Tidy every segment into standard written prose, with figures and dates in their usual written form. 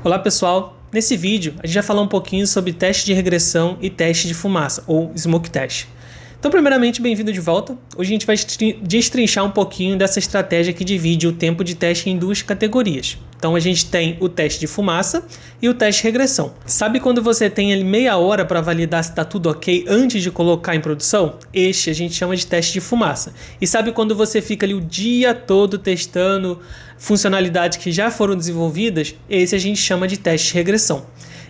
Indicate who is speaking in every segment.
Speaker 1: Olá pessoal, nesse vídeo a gente vai falar um pouquinho sobre teste de regressão e teste de fumaça, ou smoke test. Então primeiramente, bem-vindo de volta. Hoje a gente vai destrinchar um pouquinho dessa estratégia que divide o tempo de teste em duas categorias. Então a gente tem o teste de fumaça e o teste de regressão. Sabe quando você tem ali meia hora para validar se está tudo ok antes de colocar em produção? Este a gente chama de teste de fumaça. E sabe quando você fica ali o dia todo testando funcionalidades que já foram desenvolvidas? Esse a gente chama de teste de regressão.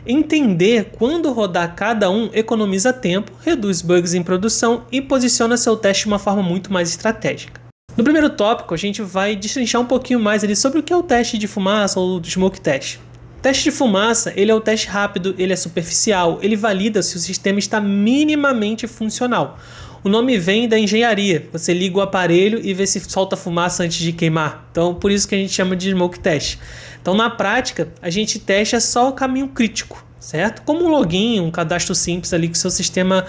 Speaker 1: Entender quando rodar cada um economiza tempo, reduz bugs em produção e posiciona seu teste de uma forma muito mais estratégica. No primeiro tópico, a gente vai destrinchar um pouquinho mais ali sobre o que é o teste de fumaça ou do smoke test. O teste de fumaça, ele é um teste rápido, ele é superficial, ele valida se o sistema está minimamente funcional. O nome vem da engenharia, você liga o aparelho e vê se solta fumaça antes de queimar. Então, por isso que a gente chama de smoke test. Então, na prática, a gente testa só o caminho crítico, certo? Como um login, um cadastro simples ali que o seu sistema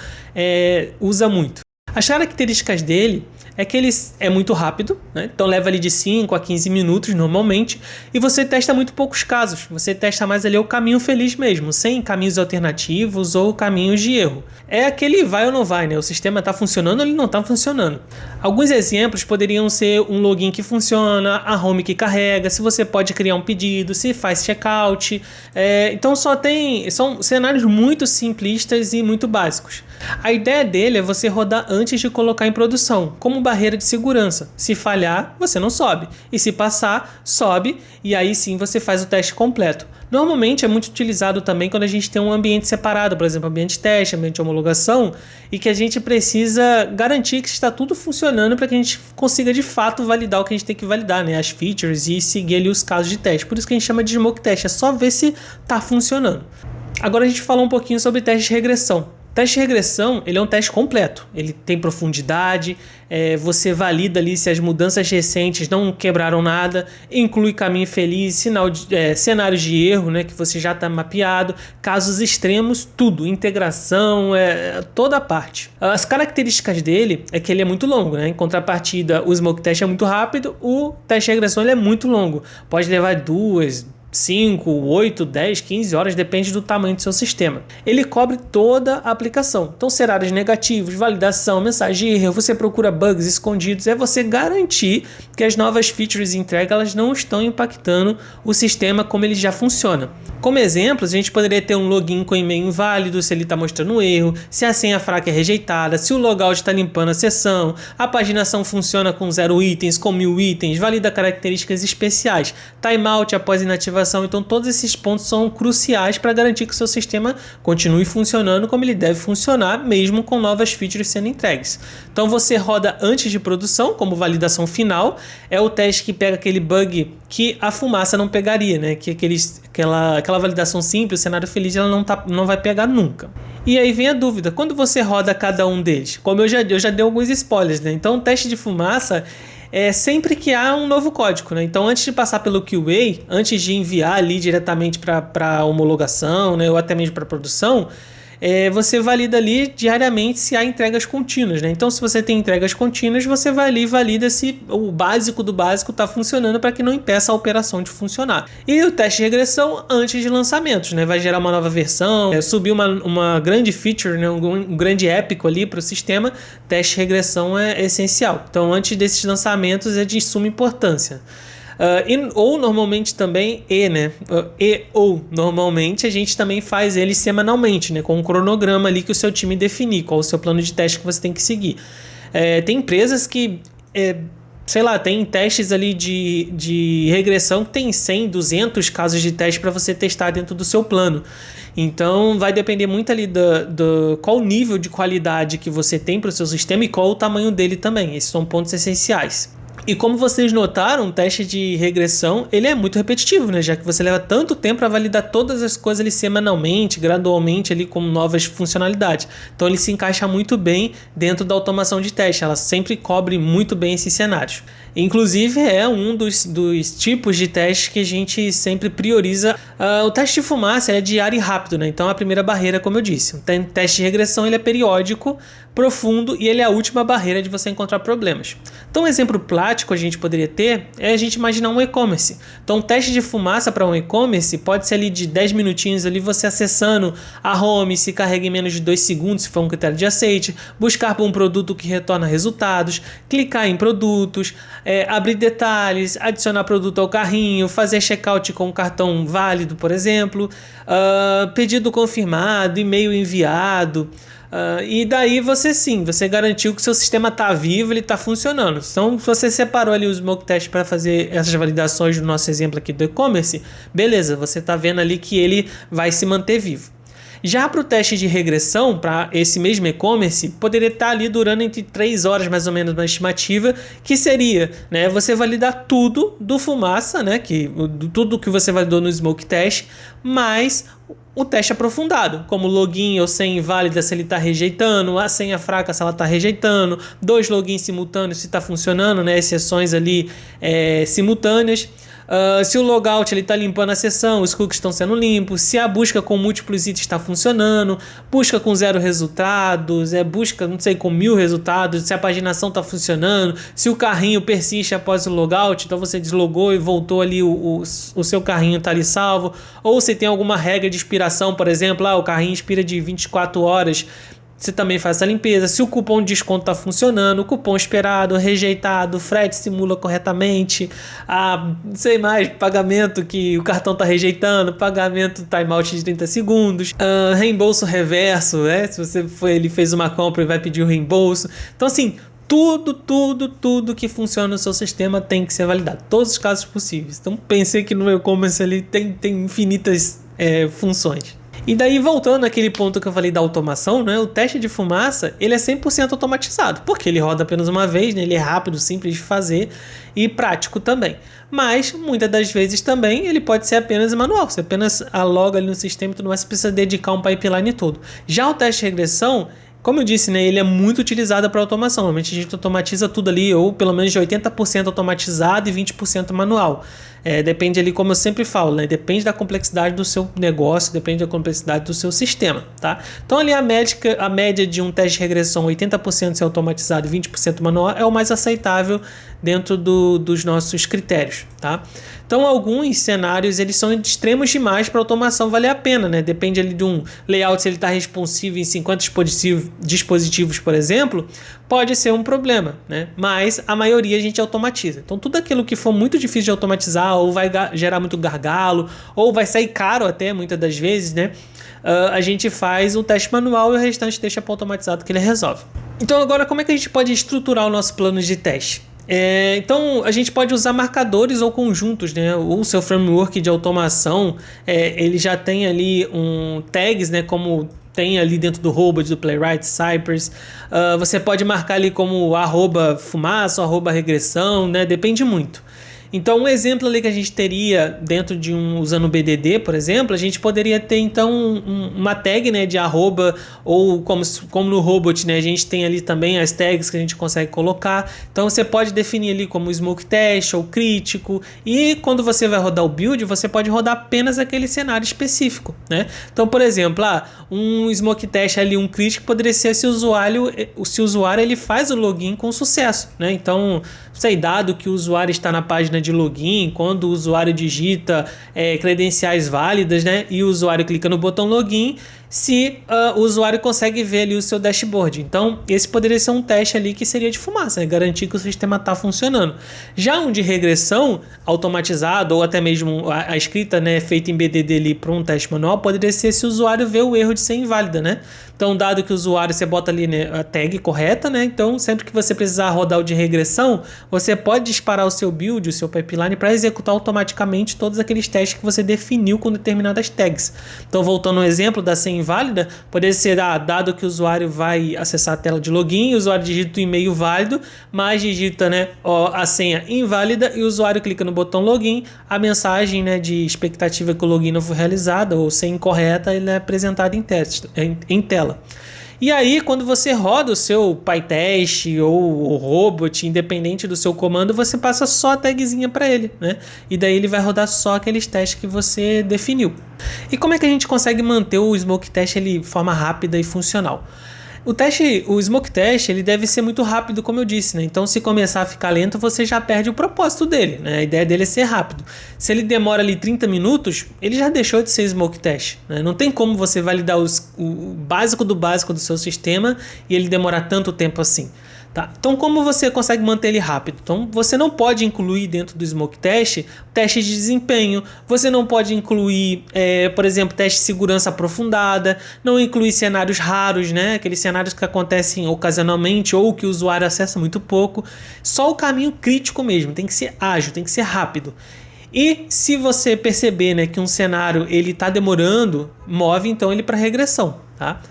Speaker 1: usa muito. As características dele é que ele é muito rápido, né? Então leva ali de 5 a 15 minutos normalmente, e você testa muito poucos casos, você testa mais ali o caminho feliz mesmo, sem caminhos alternativos ou caminhos de erro. É aquele vai ou não vai, né? O sistema está funcionando ou ele não está funcionando. Alguns exemplos poderiam ser um login que funciona, a home que carrega, se você pode criar um pedido, se faz checkout. Então são cenários muito simplistas e muito básicos. A ideia dele é você rodar antes de colocar em produção, como barreira de segurança. Se falhar, você não sobe. E se passar, sobe, e aí sim você faz o teste completo. Normalmente é muito utilizado também quando a gente tem um ambiente separado, por exemplo, ambiente de teste, ambiente de homologação, e que a gente precisa garantir que está tudo funcionando para que a gente consiga de fato validar o que a gente tem que validar, né? As features e seguir ali os casos de teste. Por isso que a gente chama de smoke test, é só ver se está funcionando. Agora a gente fala um pouquinho sobre teste de regressão. O teste de regressão, ele é um teste completo, ele tem profundidade, você valida ali se as mudanças recentes não quebraram nada, inclui caminho feliz, cenários de erro, né, que você já está mapeado, casos extremos, tudo, integração, toda a parte. As características dele é que ele é muito longo, né? Em contrapartida, o smoke test é muito rápido, o teste de regressão ele é muito longo, pode levar 5, 8, 10, 15 horas, depende do tamanho do seu sistema. Ele cobre toda a aplicação. Então, cenários negativos, validação, mensagem de erro, você procura bugs escondidos, é você garantir que as novas features entregues elas não estão impactando o sistema como ele já funciona. Como exemplos, a gente poderia ter um login com e-mail inválido, se ele está mostrando um erro, se a senha fraca é rejeitada, se o logout está limpando a sessão, a paginação funciona com 0 itens, com 1000 itens, valida características especiais, timeout após inativação. Então todos esses pontos são cruciais para garantir que o seu sistema continue funcionando como ele deve funcionar, mesmo com novas features sendo entregues. Então você roda antes de produção, como validação final, é o teste que pega aquele bug que a fumaça não pegaria, né? Que aquela validação simples, o cenário feliz, ela não vai pegar nunca. E aí vem a dúvida, quando você roda cada um deles? Como eu já dei alguns spoilers, né? Então o teste de fumaça é sempre que há um novo código, né? Então antes de passar pelo QA, antes de enviar ali diretamente para homologação, né? Ou até mesmo para produção, você valida ali diariamente se há entregas contínuas, né? Então se você tem entregas contínuas, você vai ali e valida se o básico do básico está funcionando para que não impeça a operação de funcionar. E o teste de regressão antes de lançamentos, né? Vai gerar uma nova versão, subir uma grande feature, né? um grande épico ali para o sistema. Teste de regressão é essencial. Então antes desses lançamentos é de suma importância. Ou normalmente também normalmente a gente também faz ele semanalmente, né, com um cronograma ali que o seu time definir, qual o seu plano de teste que você tem que seguir. Tem empresas que tem testes ali de regressão que tem 100, 200 casos de teste para você testar dentro do seu plano. Então vai depender muito ali do qual nível de qualidade que você tem para o seu sistema e qual o tamanho dele também. Esses são pontos essenciais. E como vocês notaram, o teste de regressão ele é muito repetitivo, né? Já que você leva tanto tempo para validar todas as coisas ali semanalmente, gradualmente ali com novas funcionalidades. Então ele se encaixa muito bem dentro da automação de teste, ela sempre cobre muito bem esses cenários. Inclusive é um dos tipos de teste que a gente sempre prioriza. O teste de fumaça é diário e rápido, né? Então a primeira barreira, como eu disse, o teste de regressão ele é periódico, profundo e ele é a última barreira de você encontrar problemas. Então um exemplo prático prático a gente poderia ter é a gente imaginar um e-commerce. Então, o teste de fumaça para um e-commerce pode ser ali de 10 minutinhos ali você acessando a home, se carrega em menos de 2 segundos, se for um critério de aceite, buscar por um produto que retorna resultados, clicar em produtos, abrir detalhes, adicionar produto ao carrinho, fazer checkout com um cartão válido, por exemplo, pedido confirmado, e-mail enviado. E daí você garantiu que o seu sistema está vivo, ele está funcionando. Então, se você separou ali os smoke tests para fazer essas validações no nosso exemplo aqui do e-commerce, beleza, você está vendo ali que ele vai se manter vivo. Já para o teste de regressão, para esse mesmo e-commerce, poderia estar ali durando entre 3 horas mais ou menos na estimativa, que seria, né, você validar tudo do fumaça, né, tudo que você validou no smoke test, mais o teste aprofundado, como login ou senha inválida se ele está rejeitando, a senha fraca se ela está rejeitando, 2 logins simultâneos se está funcionando, né, exceções ali simultâneas. Se o logout está limpando a sessão, os cookies estão sendo limpos, se a busca com múltiplos itens está funcionando, busca com 0 resultados, busca, não sei, com 1000 resultados, se a paginação está funcionando, se o carrinho persiste após o logout, então você deslogou e voltou ali, o seu carrinho está ali salvo, ou se tem alguma regra de expiração, por exemplo, o carrinho expira de 24 horas, você também faz essa limpeza. Se o cupom de desconto está funcionando, o cupom esperado, rejeitado, frete simula corretamente, não sei mais, pagamento que o cartão está rejeitando, pagamento timeout de 30 segundos, reembolso reverso, se ele fez uma compra e vai pedir o reembolso. Então, assim, tudo que funciona no seu sistema tem que ser validado. Todos os casos possíveis. Então, pensei que no e-commerce ele tem infinitas funções. E daí, voltando àquele ponto que eu falei da automação, né, o teste de fumaça ele é 100% automatizado, porque ele roda apenas uma vez, né, ele é rápido, simples de fazer e prático também. Mas, muitas das vezes também, ele pode ser apenas manual. Você apenas loga ali no sistema e tudo mais, você precisa dedicar um pipeline todo. Já o teste de regressão, como eu disse, né, ele é muito utilizado para automação. Normalmente a gente automatiza tudo ali, ou pelo menos de 80% automatizado e 20% manual. Depende ali, como eu sempre falo, né, depende da complexidade do seu negócio, depende da complexidade do seu sistema, tá? Então ali a média de um teste de regressão 80% ser automatizado e 20% manual é o mais aceitável dentro dos nossos critérios, tá? Então alguns cenários eles são extremos demais para automação valer a pena, né? Depende ali de um layout, se ele está responsivo em 50 dispositivos, por exemplo, pode ser um problema, né? Mas a maioria a gente automatiza. Então tudo aquilo que for muito difícil de automatizar ou vai gerar muito gargalo ou vai sair caro até muitas das vezes, né? A gente faz um teste manual e o restante deixa para automatizado que ele resolve. Então agora como é que a gente pode estruturar o nosso plano de teste? Então a gente pode usar marcadores ou conjuntos, né? O seu framework de automação ele já tem ali tags, né? Como tem ali dentro do Robot, do Playwright, Cypress. Você pode marcar ali como @fumaça, @regressão, né? Depende muito. Então, um exemplo ali que a gente teria dentro de usando o BDD, por exemplo, a gente poderia ter então uma tag, né, de arroba, ou como no Robot, né, a gente tem ali também as tags que a gente consegue colocar. Então, você pode definir ali como smoke test ou crítico, e quando você vai rodar o build, você pode rodar apenas aquele cenário específico, né? Então, por exemplo, um smoke test ali, um crítico poderia ser se o usuário ele faz o login com sucesso, né? Então, dado que o usuário está na página de login, quando o usuário digita credenciais válidas, né, e o usuário clica no botão login, se o usuário consegue ver ali o seu dashboard. Então, esse poderia ser um teste ali que seria de fumaça, né, garantir que o sistema está funcionando. Já um de regressão automatizado, ou até mesmo a escrita, né, feita em BDD ali para um teste manual, poderia ser se o usuário vê o erro de ser inválida, né? Então, dado que o usuário, você bota ali, né, a tag correta, né? Então, sempre que você precisar rodar o de regressão, você pode disparar o seu build, o seu pipeline, para executar automaticamente todos aqueles testes que você definiu com determinadas tags. Então, voltando ao exemplo da senha inválida, poderia ser, dado que o usuário vai acessar a tela de login, o usuário digita o e-mail válido, mas digita, né, a senha inválida e o usuário clica no botão login, a mensagem, né, de expectativa que o login não foi realizado ou senha incorreta, ele é apresentado em tela. E aí, quando você roda o seu PyTest ou o Robot, independente do seu comando, você passa só a tagzinha para ele, né? E daí ele vai rodar só aqueles testes que você definiu. E como é que a gente consegue manter o smoke test de forma rápida e funcional? O smoke test, ele deve ser muito rápido, como eu disse, né? Então, se começar a ficar lento, você já perde o propósito dele, né? A ideia dele é ser rápido. Se ele demora ali 30 minutos, ele já deixou de ser smoke test, né? Não tem como você validar o básico do seu sistema e ele demorar tanto tempo assim. Tá? Então, como você consegue manter ele rápido? Então, você não pode incluir dentro do smoke test teste de desempenho, você não pode incluir, por exemplo, teste de segurança aprofundada, não incluir cenários raros, né? Aqueles cenários que acontecem ocasionalmente ou que o usuário acessa muito pouco. Só o caminho crítico mesmo, tem que ser ágil, tem que ser rápido. E se você perceber, né, que um cenário ele está demorando, move então ele para regressão, tá?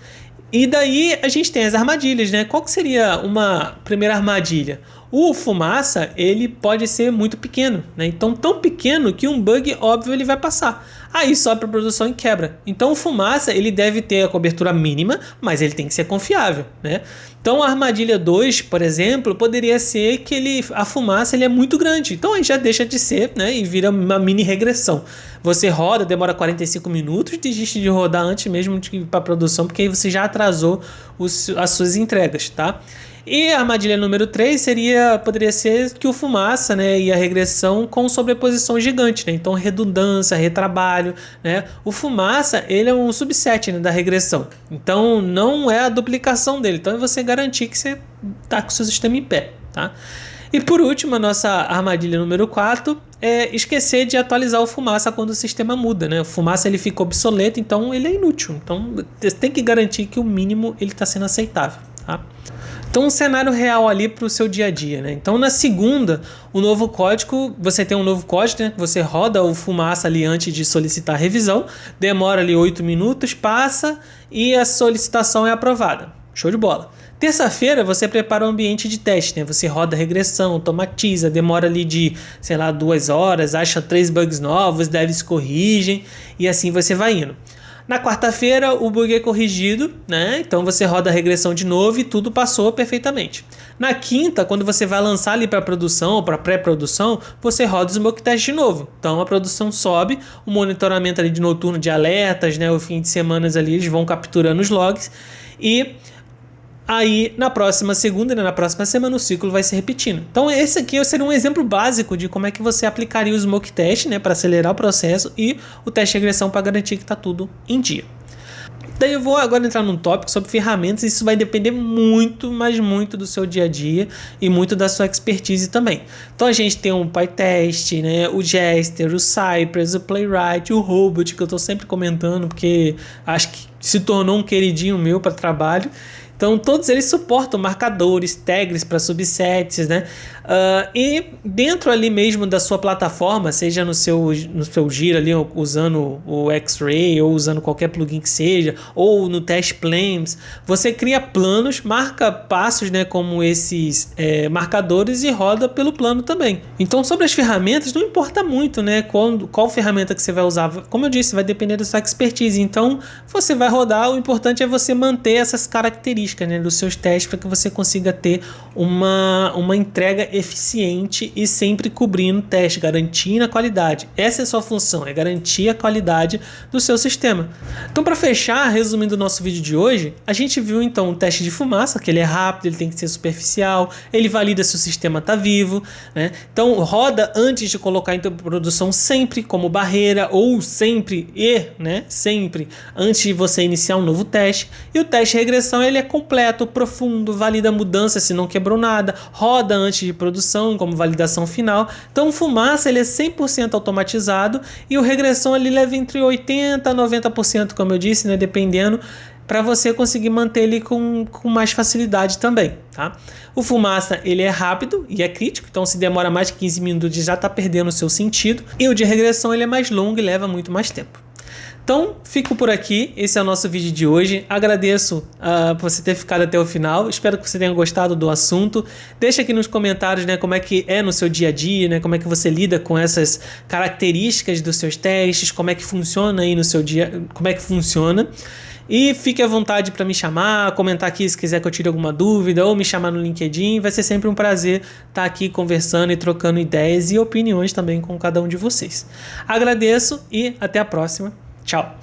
Speaker 1: E daí a gente tem as armadilhas, né? Qual que seria uma primeira armadilha? O fumaça, ele pode ser muito pequeno, né? Então, tão pequeno que um bug óbvio ele vai passar. Aí sobe para produção e quebra. Então, o fumaça, ele deve ter a cobertura mínima, mas ele tem que ser confiável, né? Então, a armadilha 2, por exemplo, poderia ser que a fumaça ele é muito grande. Então, aí já deixa de ser, né? E vira uma mini regressão. Você roda, demora 45 minutos, desiste de rodar antes mesmo de ir para produção, porque aí você já atrasou as suas entregas, tá? E a armadilha número 3 poderia ser que o fumaça, né, e a regressão com sobreposição gigante, né? Então redundância, retrabalho, né? O fumaça, ele é um subset, né, da regressão. Então não é a duplicação dele. Então é você garantir que você está com o seu sistema em pé, tá? E por último, a nossa armadilha número 4 é esquecer de atualizar o fumaça quando o sistema muda, né? O fumaça ele fica obsoleto, então ele é inútil. Então você tem que garantir que o mínimo ele está sendo aceitável, tá? Então, um cenário real ali para o seu dia a dia, né? Então, na segunda, o novo código, você tem um novo código, né? Você roda o fumaça ali antes de solicitar a revisão, demora ali 8 minutos, passa e a solicitação é aprovada. Show de bola. Terça-feira, você prepara um ambiente de teste, né? Você roda a regressão, automatiza, demora ali de, 2 horas, acha 3 bugs novos, devs corrigem e assim você vai indo. Na quarta-feira, o bug é corrigido, né? Então você roda a regressão de novo e tudo passou perfeitamente. Na quinta, quando você vai lançar ali para produção ou para pré-produção, você roda o smoke test de novo. Então a produção sobe, o monitoramento ali de noturno de alertas, né? O fim de semanas ali, eles vão capturando os logs e aí, na próxima segunda, né, na próxima semana, o ciclo vai se repetindo. Então, esse aqui seria um exemplo básico de como é que você aplicaria o smoke test, né, para acelerar o processo e o teste de regressão para garantir que está tudo em dia. Daí eu vou agora entrar num tópico sobre ferramentas. Isso vai depender muito, mas muito do seu dia a dia e muito da sua expertise também. Então a gente tem o PyTest, né, o Jester, o Cypress, o Playwright, o Robot, que eu estou sempre comentando porque acho que se tornou um queridinho meu para trabalho. Então, todos eles suportam marcadores, tags para subsets, né? E dentro ali mesmo da sua plataforma, seja no seu Gira ali, usando o X-Ray ou usando qualquer plugin que seja, ou no Test Plans, você cria planos, marca passos, né, como esses marcadores e roda pelo plano também. Então, sobre as ferramentas, não importa muito, né, qual ferramenta que você vai usar. Como eu disse, vai depender da sua expertise. Então, você vai rodar, o importante é você manter essas características, né, dos seus testes para que você consiga ter uma entrega eficiente e sempre cobrindo o teste, garantindo a qualidade. Essa é a sua função, é garantir a qualidade do seu sistema. Então, para fechar, resumindo o nosso vídeo de hoje, a gente viu então o teste de fumaça, que ele é rápido, ele tem que ser superficial, ele valida se o sistema está vivo, né? Então, roda antes de colocar em produção sempre como barreira ou sempre antes de você iniciar um novo teste. E o teste de regressão ele é completo, profundo, valida a mudança se não quebrou nada, roda antes de produção como validação final. Então o fumaça ele é 100% automatizado e o regressão ele leva entre 80% a 90%, como eu disse, né, dependendo, para você conseguir manter ele com mais facilidade também, tá? O fumaça ele é rápido e é crítico, então se demora mais de 15 minutos já está perdendo o seu sentido. E o de regressão ele é mais longo e leva muito mais tempo. Então, fico por aqui. Esse é o nosso vídeo de hoje. Agradeço por você ter ficado até o final. Espero que você tenha gostado do assunto. Deixa aqui nos comentários, né, como é que é no seu dia a dia, né, como é que você lida com essas características dos seus testes, como é que funciona aí no seu dia, como é que funciona. E fique à vontade para me chamar, comentar aqui se quiser que eu tire alguma dúvida ou me chamar no LinkedIn. Vai ser sempre um prazer estar aqui conversando e trocando ideias e opiniões também com cada um de vocês. Agradeço e até a próxima. Tchau!